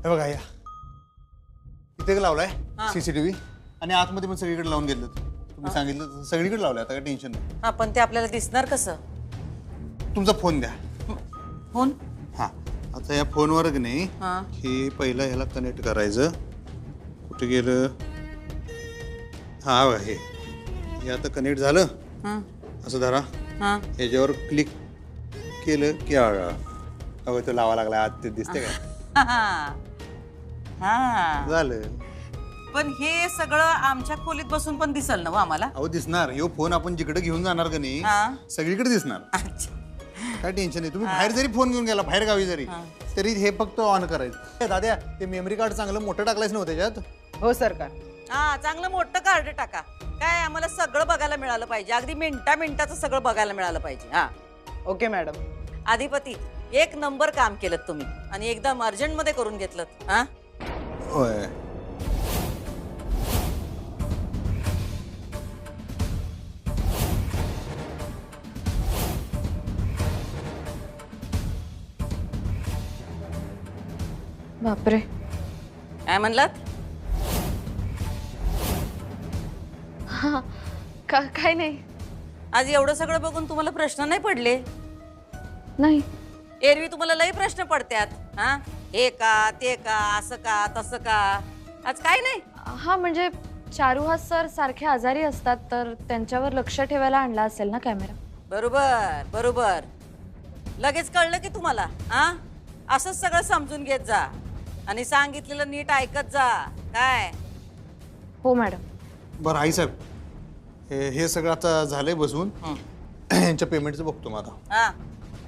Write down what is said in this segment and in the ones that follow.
हे बघा या इथे लावलाय सीसीटीव्ही आणि आतमध्ये पण सगळीकडे लावून घेतलं तुम्ही सांगितलं सगळीकडे लावलंय आता काही टेन्शन नाही. हा पण ते आपल्याला दिसणार कसं? तुमचा फोन द्या. फोन? हा आता या फोनवर की नाही हा हे पहिलं ह्याला कनेक्ट करायचं. कुठे गेलं? हा बघा हे आता कनेक्ट झालं. असं धरा. याच्यावर क्लिक केलं की अगं तो लावा लागला आत ते दिसते का? हा झालं. पण हे सगळं आमच्या खोलीत बसून पण दिसल ना आम्हाला? अहो दिसणार. ह्यो फोन आपण जिकडे घेऊन जाणार का नाही सगळीकडे दिसणार. काय टेन्शन नाही. तुम्ही बाहेर जरी फोन घेऊन गेला बाहेर गावी जरी तरी हे फक्त ऑन करायचं. दाद्या ते मेमरी कार्ड चांगलं मोठं टाकलंच नव्हतं त्याच्यात. हो सरकार. हा चांगलं मोठं कार्ड टाका. काय आम्हाला सगळं बघायला मिळालं पाहिजे. अगदी मिनिटाचं सगळं बघायला मिळालं पाहिजे. हा ओके मॅडम. अधिपती एक नंबर काम केलं तुम्ही आणि एकदम अर्जंट मध्ये करून घेतलं. हा होय. बापरे. काय म्हणलात? हा काय नाही. आज एवढं सगळं बघून तुम्हाला प्रश्न नाही पडले? नाही. एरवी तुम्हाला लई प्रश्न पडतात. हा हे का ते का असं का तसं का. आज काय नाही. हा म्हणजे चारुहास सर सारखे आजारी असतात तर त्यांच्यावर लक्ष ठेवायला आणला असेल ना कॅमेरा. बरोबर बरोबर. लगेच कळलं की तुम्हाला. हा असंच सगळं समजून घेत जा आणि सांगितलेलं नीट ऐकत जा. काय? हो मॅडम. बरं आई साहेब हे सगळं आता झालंय बसून. यांच्या पेमेंटचं बघतो मग आता. हा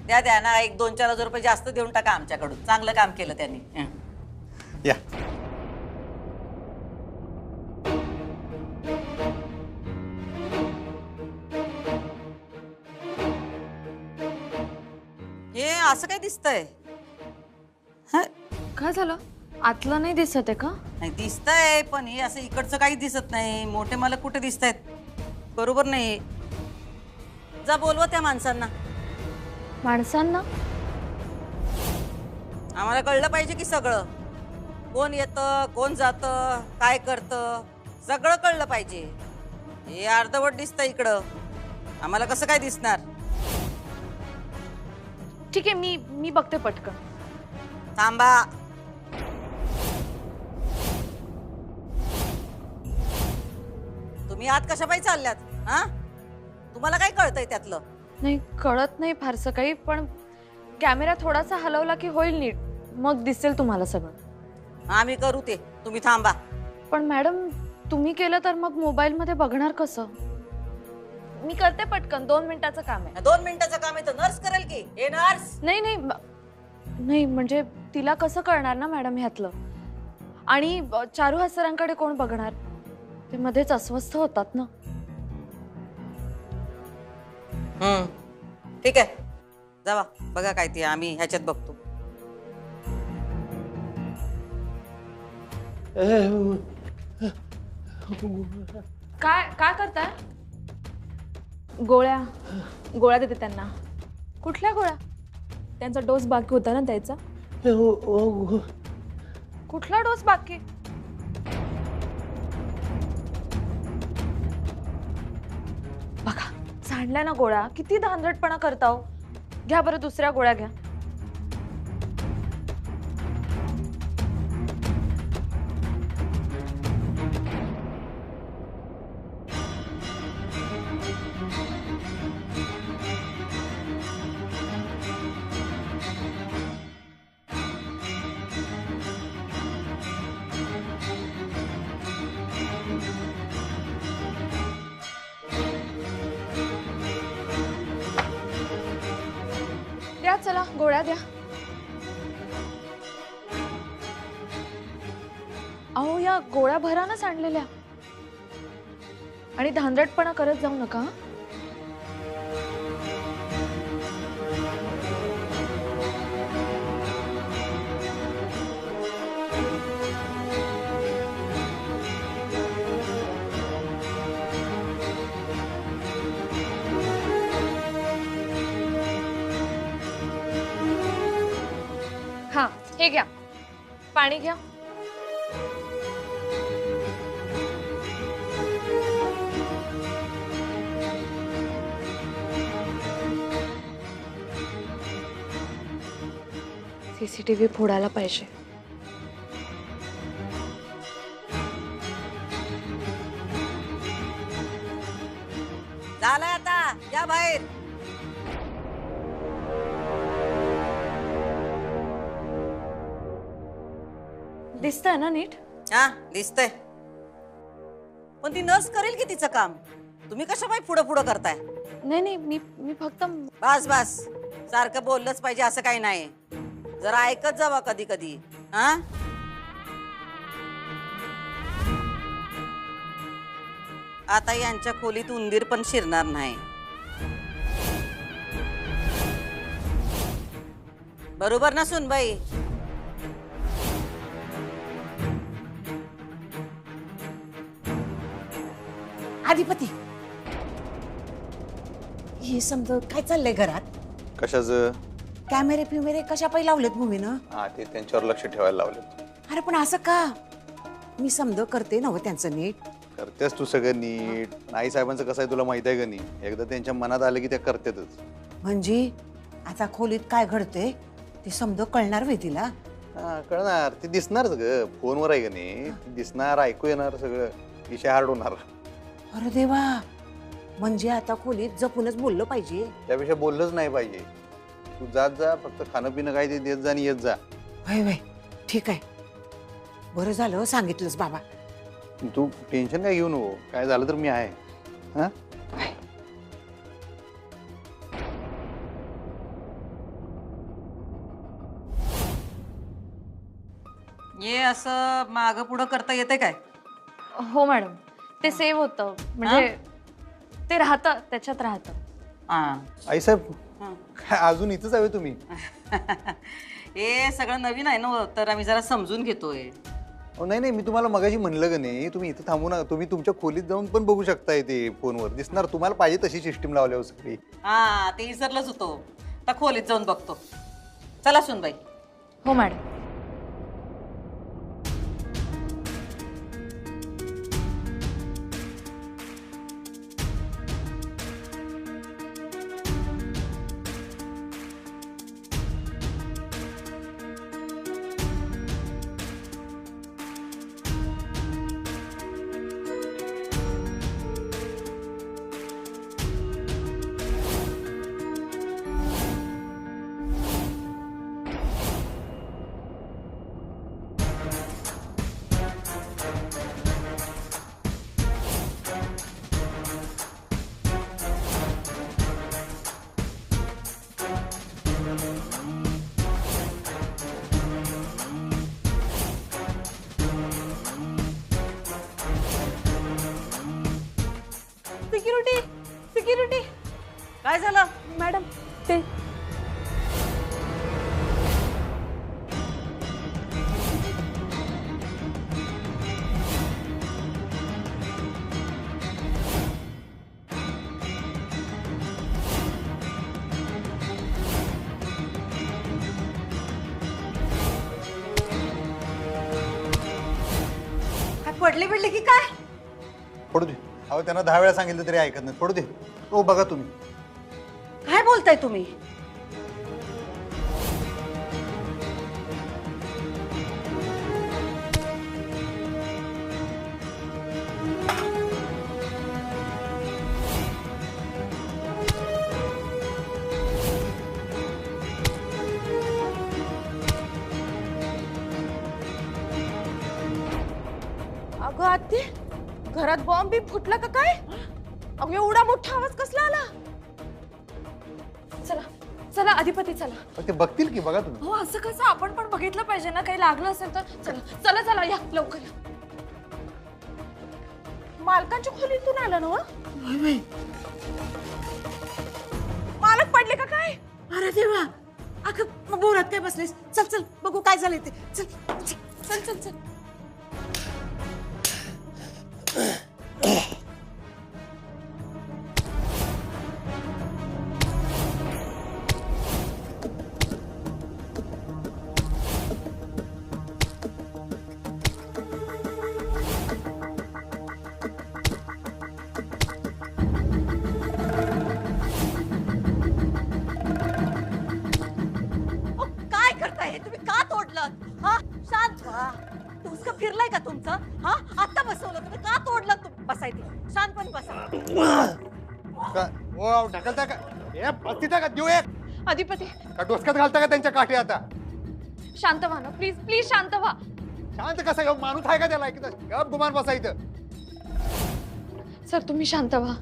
द्या ना. 1-2-4 हजार रुपये जास्त देऊन टाका आमच्याकडून. चांगलं काम केलं त्यांनी. या हे असं काय दिसतंय? काय झालं? आतलं नाही दिसत आहे का? नाही दिसतंय पण हे असं इकडचं काही दिसत नाही. मोठे मला कुठे दिसतायत? बरोबर नाही. जा बोलवा त्या माणसांना. माणसांना? आम्हाला कळलं पाहिजे की सगळं. कोण येतं कोण जातं काय करतं सगळं कळलं पाहिजे. हे अर्धवट दिसतं इकडं. आम्हाला कसं काय दिसणार? ठीक आहे मी बघते पटकन. थांबा. तुम्ही आत कशा पायी चालल्यात? हा तुम्हाला काय कळतंय त्यातलं? नाही कळत नाही फारसं काही पण कॅमेरा थोडासा हलवला की होईल नीट. मग दिसेल तुम्हाला सगळं. आम्ही करू ते. तुम्ही थांबा. पण मॅडम तुम्ही केलं तर मग मोबाईल मध्ये बघणार कसं? मी करते पटकन. 2 मिनिटाचं काम आहे. 2 मिनिटाचं काम आहे तर नर्स करेल की. हे नर्स. नाही म्हणजे तिला कसं कळणार ना मॅडम ह्यातलं. आणि चारुहास सरांकडे कोण बघणार? ते मध्येच अस्वस्थ होतात ना. ठीक आहे जावा बघा काय ते. आम्ही ह्याच्यात बघतो. काय करताय? गोळ्या देते त्यांना. कुठल्या गोळ्या? त्यांचा डोस बाकी होता ना द्यायचा. कुठला डोस बाकी? बघा सांडल्या ना गोळ्या. किती धांदटपणा करताव. घ्या बरं दुसऱ्या गोळ्या घ्या. द्या चला गोळ्या द्या. अहो या गोळ्या भरा ना सांडलेल्या. आणि धांदटपणा करत जाऊ नका. हा हे घ्या. पाणी घ्या. सीसीटीव्ही फोडायला पाहिजे. झालंय आता, या बाहेर. दिसतंय ना नीट? हा दिसतंय. पण ती नर्स करेल की तिचं काम. तुम्ही कशा बाई पुढं पुढं करताय? नाही नाही, मी फक्त बस बस, सारखं बोललंच पाहिजे असं काही नाही. जरा ऐकत जावा कधी कधी. हा आता यांच्या खोलीत उंदीर पण शिरणार नाही. बरोबर ना सुनबाई? अधिपती, हे समज काय चाललंय घरात? कशाचं? कॅमेरे फिमेरे कशा पाहिजे लावलेत भूमीनं? हा ते त्यांच्यावर लक्ष ठेवायला लावले. अरे पण असं का? मी समज करते ना त्यांचं नीट. करतेस तू सगळं नीट. आई साहेबांचं कसं आहे तुला माहित आहे का नाही? एकदा त्यांच्या मनात आलं की त्या करतेतच. म्हणजे आता खोलीत काय घडते ते समज कळणार वे तिला? हा कळणार, ती दिसणारच ग. फोनवर आहे का नाही, ती दिसणार, ऐकू येणार सगळं, विषय हार्ड होणार. अरे देवा, म्हणजे आता खोलीत जपूनच बोललं पाहिजे. त्यापेक्षा बोललंच नाही पाहिजे. तू जात जा, फक्त खाणं पिणं काय ते देत जा आणि येत जा. वय वय, ठीक आहे. बरं झालं सांगितलंस बाबा. तू टेन्शन काय घेऊ नको, काय झालं तर मी आहे. हा ये असं माग पुढं करता येते काय? हो मॅडम, ते सेव्ह होतं. म्हणजे ते राहतं, त्याच्यात राहतं. हा आई साहेब, काय अजून इथंच हवे तुम्ही? हे सगळं नवीन आहे ना, तर आम्ही जरा समजून घेतोय. नाही नाही, मी तुम्हाला मगाशी म्हणलं का नाही, तुम्ही इथं थांबू नका. तुम्ही तुमच्या खोलीत जाऊन पण बघू शकताय. ते फोनवर दिसणार तुम्हाला. पाहिजे तशी सिस्टीम लावल्यावर सगळी. हा ते विसरलंच होतो. आता खोलीत जाऊन बघतो. चला सुनबाई. हो मॅडम. Security, security. काय झालं? मॅडम ते काय पडले बिडले की काय? पडू दे. अहो त्यांना 10 वेळा सांगितलं तरी ऐकत नाही. पडू दे. हो बघा तुम्ही. काय बोलताय तुम्ही? अगं आत्ते, घरात बॉम्ब बी फुटला का काय? अगं एवढा मोठा आवाज कसला आला? चला चला अधिपती चला. ते बघतील की, बघा तुम्ही. हो असं कसं? आपण पण बघितलं पाहिजे ना, काही लागलं असेल तर. चला चला चला, या लवकर या. मालकांच्या खोलीतून आला ना? मालक पडले का काय? अरे देवा, अगं बोरात काय बसलेस? चल चल बघू काय झालंय ते. चल चल चल चल. तुमचं? हा आता बसवलं तुम्ही, का तोडलं तुम्ही? बसायचे शांतपणे बसा. ढकलता का ए तिथं का देऊ एक अधिपती का डोसक्यात घालता का त्यांच्या काठी आता? शांत व्हा ना प्लीज प्लीज शांत व्हा. शांत कसा घेऊ माणूस आहे का त्याला गप गुमान बसायचं. सर तुम्ही शांत व्हा.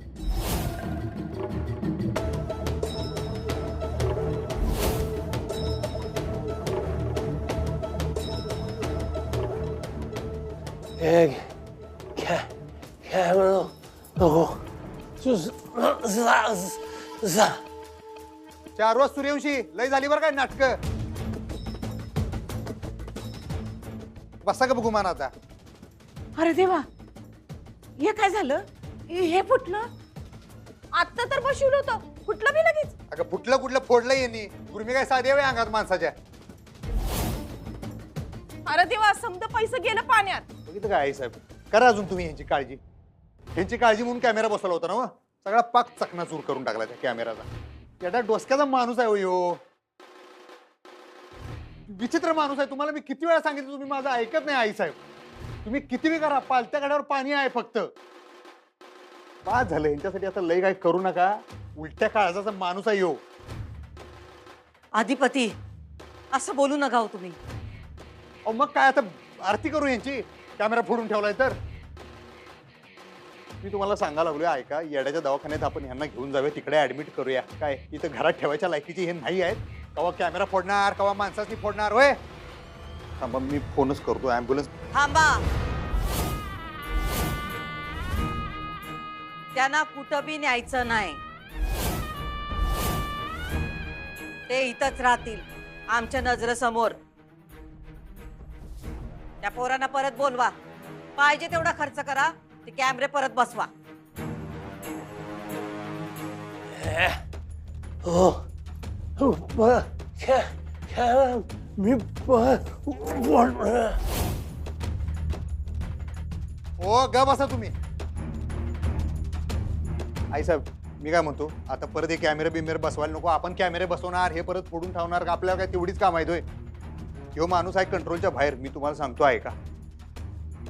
चार रोज सूर्यवंशी लय झाली बरं काय नाटक. बसा का गुमान आता. अरे देवा, हे काय झालं? हे फुटलं? आता तर बसवलं होतं, फुटलं बी लगेच. अगं फुटलं कुठलं फोडलं यांनी. गुरमी काय साधे आहे अंगात माणसाच्या. अरे देवा, समजा पैसे गेलं पाण्यात. बघितलं काय आई साहेब, करा अजून तुम्ही यांची काळजी. यांची काळजी म्हणून कॅमेरा बसवला होता ना मग. सगळा पाक चकनाचूर करून टाकला त्या कॅमेराचा. एवढा डोसक्याचा माणूस आहे हो. विचित्र माणूस आहे. तुम्हाला मी किती वेळा सांगितलं, तुम्ही माझं ऐकत नाही आई साहेब. तुम्ही किती बी करा, पालत्या गाड्यावर पाणी आहे फक्त. बाद झालं यांच्यासाठी. आता लय काय करू नका. उलट्या काळजाचा माणूस आहे हो. अधिपती असं बोलू नका हो तुम्ही. अहो मग काय आता आरती करू यांची, कॅमेरा फोडून ठेवलाय तर. मी तुम्हाला सांगायला लागलोय ऐका, येड्याच्या दवाखान्यात आपण यांना घेऊन जाऊया, तिकडे ऍडमिट करूया. काय इथं घरात ठेवायच्या लायकीचे हे नाही आहेत. कवा कॅमेरा फोडणार, कवा माणसाची फोडणार होय. थांबा मी फोनच करतो ऍम्ब्युलन्स. थांबा. त्यांना कुठं बी न्यायचं नाही. ते इथंच राहतील आमच्या नजरेसमोर. त्या पोरांना परत बोलवा. पाहिजे तेवढा खर्च करा. ते कॅमेरे परत बसवा. ओ ग बसा तुम्ही. आई साहेब मी काय म्हणतो, आता परत हे कॅमेरे बिमेरे बसवायला नको. आपण कॅमेरे बसवणार, हे परत फोडून ठेवणार. आपल्याला काय तेवढीच काम आहे. ह्यो माणूस आहे कंट्रोलच्या बाहेर. मी तुम्हाला सांगतो आहे का,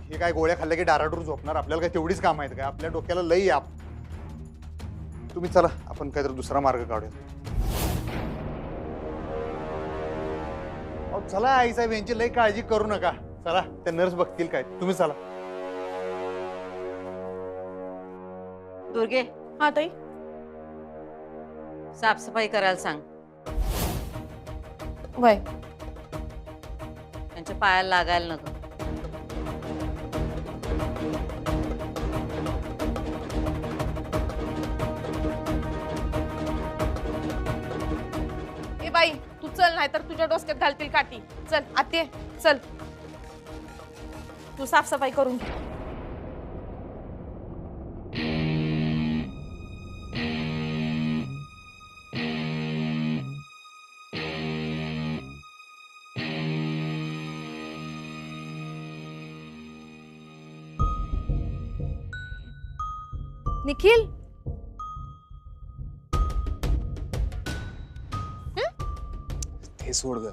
हे काय गोळ्या खाल्ल्या की डाराडूर झोपणार. आपल्याला काय तेवढीच काम आहेत काय? आपल्या डोक्याला लई आप. तुम्ही चला, आपण काहीतरी दुसरा मार्ग काढूया. चला आई साहेब, यांची लई काळजी करू नका. चला, त्या नर्स बघतील काय. तुम्ही चला. दुर्गे हा ताई. साफसफाई करायला सांग. वय त्यांच्या पायाला लागायला नको. ए बाई, तू चल, नाही तर तुझ्या डोसक्यात घालतील काठी. चल आते, चल. तू साफसफाई करून घे. निखिल हे सोड ग.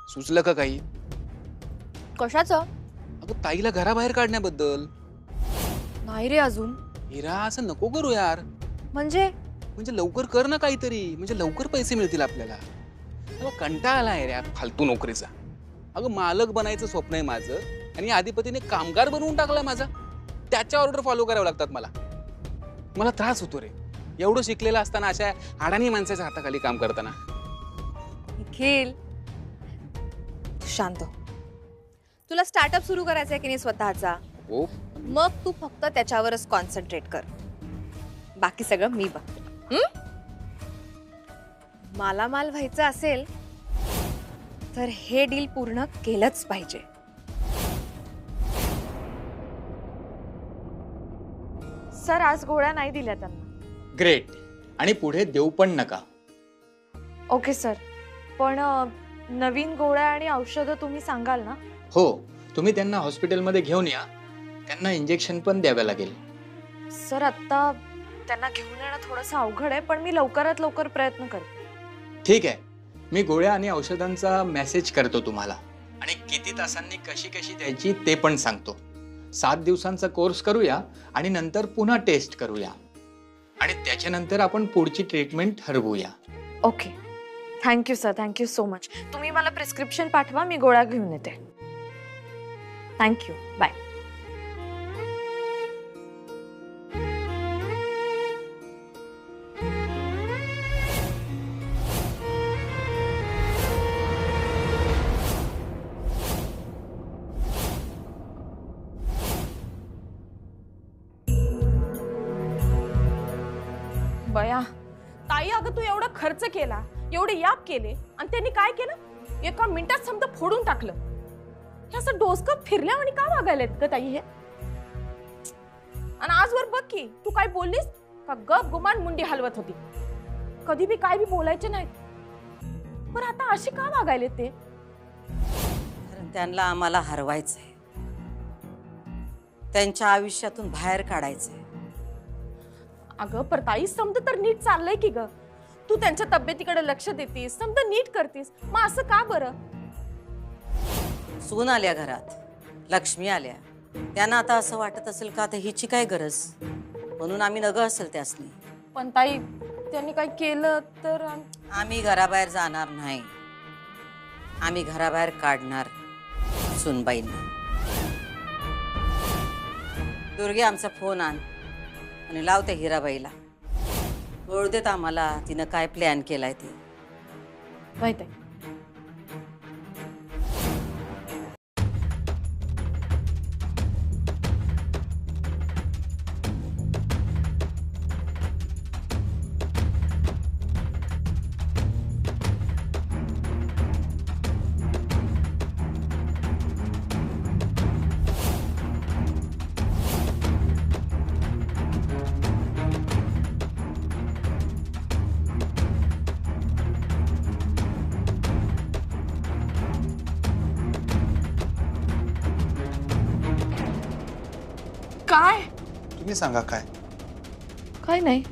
सुचलं का काही? कशाचं? अगं ताईला घराबाहेर काढण्याबद्दल. नाही रे अजून. हिरा असं नको करू यार. म्हणजे लवकर कर ना काहीतरी. म्हणजे लवकर पैसे मिळतील आपल्याला. अगं कंटाळा आलाय रे फालतू नोकरीचा. अगं मालक बनायचं स्वप्न आहे माझं, आणि अधिपतीने कामगार बनवून टाकलाय माझा. त्याच्या ऑर्डर फॉलो करावं लागतात मला. मला त्रास होतो रे एवढं शिकलेलं असताना अशा अडाणी माणसाच्या हाताखाली काम करताना. निखिल शांत. तुला स्टार्टअप सुरू करायचा आहे की नाही स्वतःचा? हो. मग तू फक्त त्याच्यावरच कॉन्सन्ट्रेट कर. बाकी सगळं मी बघते. मालामाल व्हायचं असेल तर हे डील पूर्ण केलंच पाहिजे. सर आज गोळ्या नाही दिल्या त्यांना. ग्रेट. आणि पुढे देऊ पण नका. ओके सर, पण नवीन गोळ्या आणि औषधं तुम्ही सांगाल ना? हो, तुम्ही त्यांना हॉस्पिटलमध्ये घेऊन या. त्यांना इंजेक्शन पण द्यावं लागेल. सर आत्ता त्यांना घेऊन येणं थोडंसं अवघड आहे, पण मी लवकरात लवकर प्रयत्न करते. ठीक आहे, मी गोळ्या आणि औषधांचा मेसेज करतो तुम्हाला, आणि किती तासांनी कशी कशी द्यायची ते पण सांगतो. 7 दिवसांचा कोर्स करूया आणि नंतर पुन्हा टेस्ट करूया आणि त्याच्यानंतर आपण पुढची ट्रीटमेंट ठरवूया. Okay, thank you sir, thank you so much. तुम्ही मला प्रिस्क्रिप्शन पाठवा, मी गोळ्या घेऊन येते. Thank you, bye. बया ताई, अगं तू एवढा खर्च केला, एवढे याप केले आणि त्यांनी काय केलं? एका मिनिटात समजा फोडून टाकलं. हे असं डोसकं फिरल्या आणि का वागायलेत ग ताई हे? आणि आजवर बघ की तू काय बोललीस का? गप गुमान मुंडी हलवत होती, कधी बी काय बी बोलायचे नाहीत. पण आता अशी का वागायलेत ते? कारण त्यांना आम्हाला हरवायचंय, त्यांच्या आयुष्यातून बाहेर काढायचंय. अगं पर ताई, समजा तर नीट चाललंय की ग? तू त्यांच्या तब्येतीकडे लक्ष देतीस, समजा नीट करतीस, मग असं का बरं? सून आल्या घरात, लक्ष्मी आल्या, त्यांना आता असं वाटत असेल का आता हिची काय गरज, म्हणून आम्ही नगं असेल त्यासनी. पण ताई, त्यांनी काय केलं तर? आम्ही घराबाहेर जाणार नाही, आम्ही घराबाहेर काढणार सुनबाईंना. दुर्गे, आमचा फोन आण आणि लावते हिराबाईला, कळू देत आम्हाला तिनं काय प्लॅन केलाय ते. माहित आहे. काय? तुम्ही सांगा काय? काय नाही.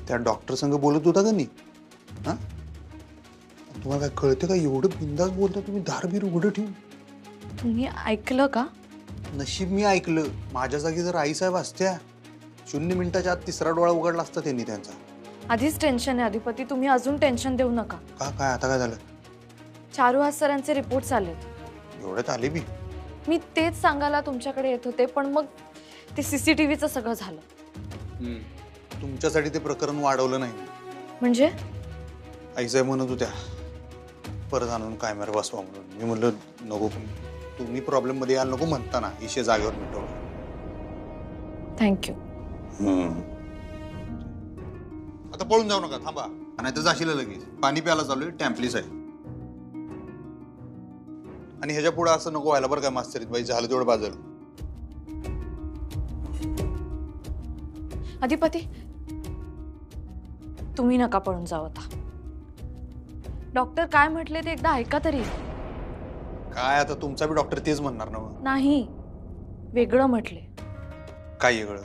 त्या डॉक्टर संग बोलत होता का नाही? हा, तुम्हाला काय कळते का? एवढं बिंदास बोलता तुम्ही, दारबीर उघडं ठेवून. तुम्ही ऐकलं का? नशीब मी ऐकलं. माझ्या जागी जर आईसाहेब असत्या, 0 मिनिटाच्या आत 3रा डोळा उघडला असता त्यांनी त्यांचा. आधीच टेन्शन आहे अधिपती, तुम्ही अजून टेन्शन देऊ नका. का काय आता काय झालं? चारुहास सरांचे रिपोर्ट्स आलेत. एवढ्यात आले बी? मी तेच सांगायला तुमच्याकडे येत होते, पण मग ते CCTVचं सगळं झालं. तुमच्यासाठी ते प्रकरण वाढवलं नाही म्हणजे? आईसाहेब म्हणत होत्या परत आणून कॅमेरा बसवा म्हणून. मी म्हणलं नको, तुम्ही प्रॉब्लेम मध्ये यायला नको म्हणताना इशे जागेवर मिटवलं. थँक्यू. आता पळून जाऊ नका, थांबा, नाही तर जाशील लगेच. पाणी प्यायला चालू आहे, टॅम्पलीस आहे. आणि ह्याच्या पुढे असं नको व्हायला बरं काय मास्तरीत बाई, झालं तेवढं बाजूला. अधिपती, तुम्ही नका पळून जाऊ आता. डॉक्टर काय म्हटले ते एकदा ऐका तरी. काय आता तुमचा बी डॉक्टर तेच म्हणणार ना? नाही, वेगळं म्हटले. काय वेगळं?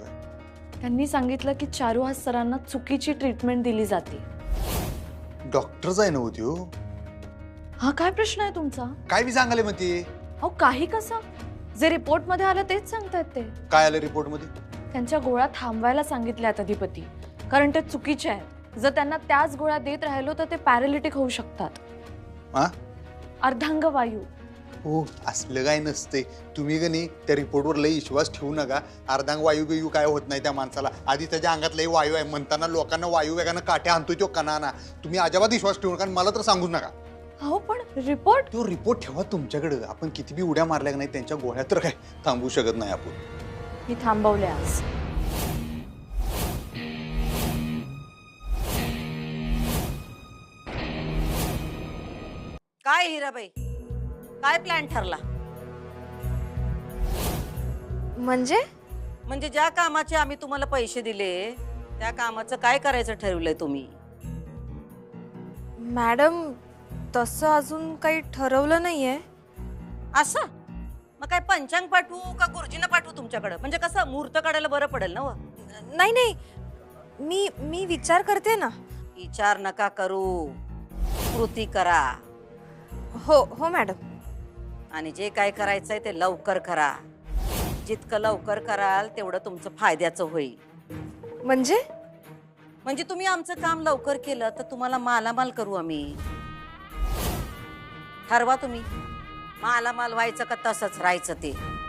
त्यांनी सांगितलं की चारुहास सरांना चुकीची ट्रीटमेंट दिली जाते. डॉक्टरच आहे ना होती हो. हा काय प्रश्न आहे तुमचा? काय बी सांगाले मग ते? अहो काही कसं, जे रिपोर्ट मध्ये आलं तेच सांगतायत ते. काय आलं रिपोर्ट मध्ये? त्यांच्या गोळ्या थांबवायला सांगितल्यात अधिपती, कारण ते चुकीचे आहेत. जर त्यांना त्याच गोळ्या देत राहिलो तर ते पॅरालिटिक होऊ शकतात. अर्धांग वायू. हो, असलं काय नसते. तुम्ही का नाही त्या रिपोर्टवर लई विश्वास ठेवू नका. अर्धांग वायू बियू काय होत नाही त्या माणसाला. आधी त्याच्या अंगात लई वायू आहे म्हणताना लोकांना वायू वेगानं काट्या आणतोय तो कणाना. तुम्ही अजिबात विश्वास ठेवू नका, मला तर सांगूच नका. हो पण रिपोर्ट? तो रिपोर्ट ठेवा तुमच्याकडे. आपण किती बी उड्या मारल्या नाही त्यांच्या गोळ्या तर काय थांबवू शकत नाही आपण. मी थांबवले आज. काय हिराबाई, काय प्लॅन ठरला? म्हणजे ज्या कामाचे आम्ही तुम्हाला पैसे दिले त्या कामाचं काय करायचं ठरवलंय तुम्ही? मॅडम, तसं अजून काही ठरवलं नाहीये. असं? मग काय पंचांग पाठवू का गुरुजींना पाठवू तुमच्याकडे? म्हणजे कसं मुहूर्त काढायला बरं पडेल ना. नाही नाही, मी विचार करते ना. विचार नका करू, कृती करा. हो हो मॅडम. आणि जे काय करायचंय ते लवकर करा. जितकं लवकर कराल तेवढं तुमचं फायद्याचं होईल. म्हणजे तुम्ही आमचं काम लवकर केलं तर तुम्हाला मालामाल करू आम्ही. ठरवा तुम्ही, मालामाल व्हायचं का तसंच राहायचं ते.